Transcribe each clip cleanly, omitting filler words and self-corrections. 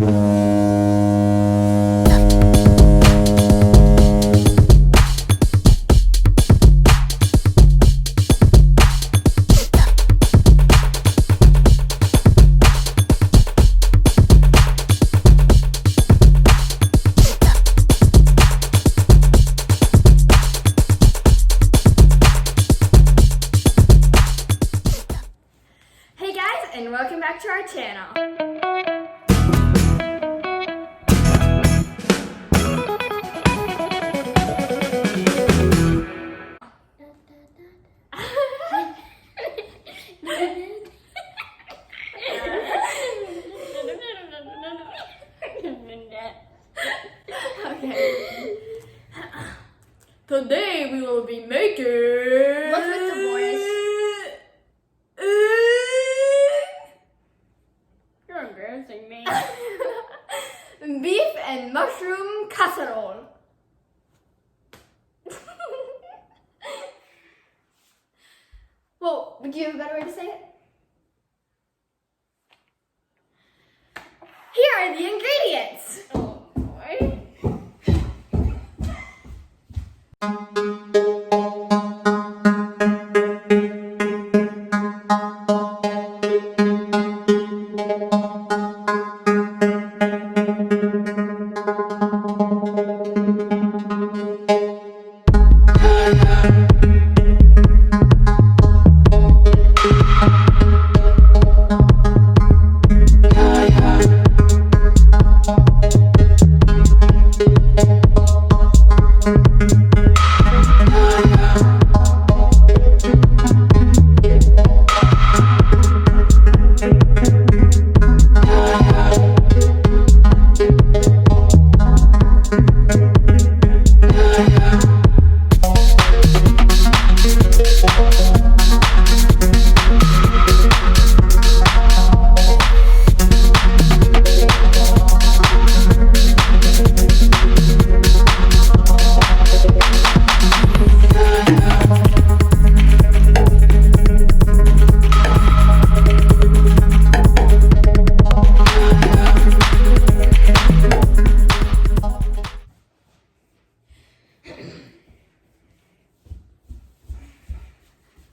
And welcome back to our channel. Okay. Today we will be making. What's with the voice? You're embarrassing me. Beef and mushroom casserole. Well, would you have a better way to say it? Here are the ingredients. Oh boy.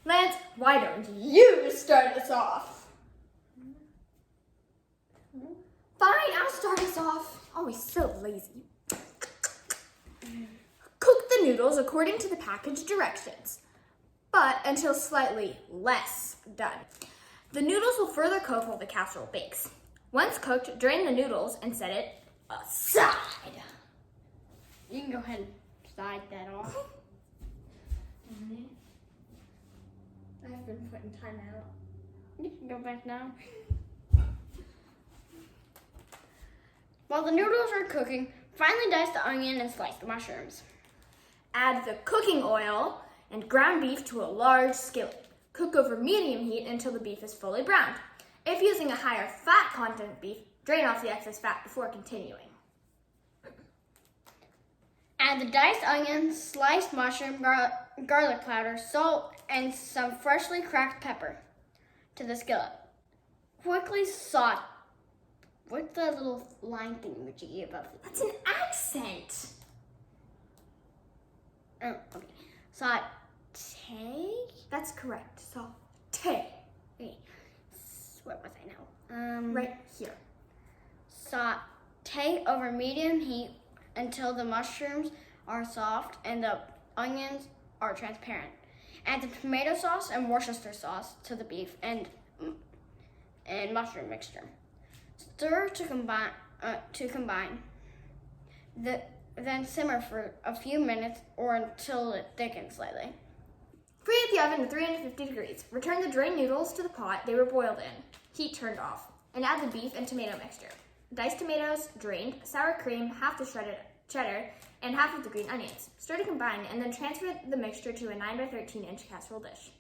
Lance, why don't you start us off? Fine, I'll start us off. Always so lazy. Cook the noodles according to the package directions, but until slightly less done. The noodles will further cook while the casserole bakes. Once cooked, drain the noodles and set it aside. You can go ahead and slide that off. I've been putting time out. You can go back now. While the noodles are cooking, finely dice the onion and slice the mushrooms. Add the cooking oil and ground beef to a large skillet. Cook over medium heat until the beef is fully browned. If using a higher fat content beef, drain off the excess fat before continuing. Add the diced onion, sliced mushroom, garlic powder, salt, and some freshly cracked pepper to the skillet. Quickly saute. What's the little line thing that you gave above? That's an accent. Oh, okay. Saute. That's correct. Saute. Okay. Where was I now? Right here. Saute over medium heat until the mushrooms are soft and the onions are transparent. Add the tomato sauce and Worcester sauce to the beef and mushroom mixture. Stir to combine. Then simmer for a few minutes or until it thickens slightly. Preheat the oven to 350 degrees. Return the drained noodles to the pot they were boiled in. Heat turned off. And add the beef and tomato mixture. Diced tomatoes, drained, sour cream, half the shredded cheddar, and half of the green onions. Stir to combine and then transfer the mixture to a 9 by 13 inch casserole dish.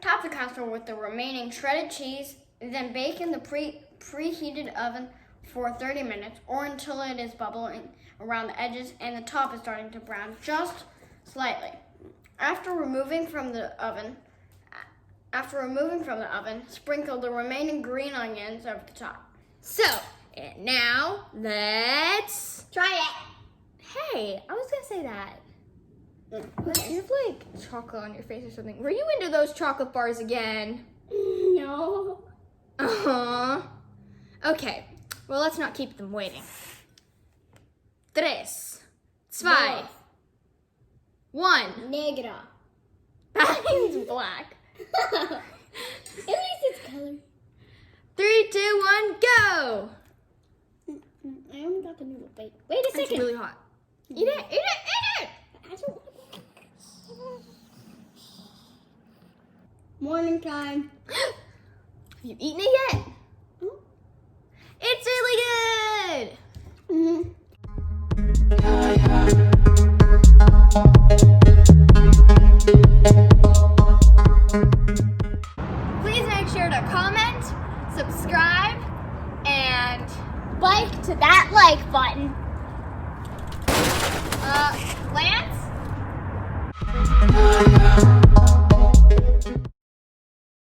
Top the casserole with the remaining shredded cheese, then bake in the preheated oven for 30 minutes or until it is bubbling around the edges and the top is starting to brown just slightly. After removing from the oven, sprinkle the remaining green onions over the top. So, And now, let's... Try it. Hey, I was gonna say that. Okay. You have like chocolate on your face or something. Were you into those chocolate bars again? No. Uh-huh. Okay, well, let's not keep them waiting. 3, 2, 1. Negra. That means black. At least it's color. 3, 2, 1, go! I only got the noodle. Wait a It's second. really hot. Eat it, eat it, eat it! I don't want Morning time. Have you eaten it yet? Hmm? It's really good! Mm-hmm. Please make sure to comment, subscribe, and Like to that like button. like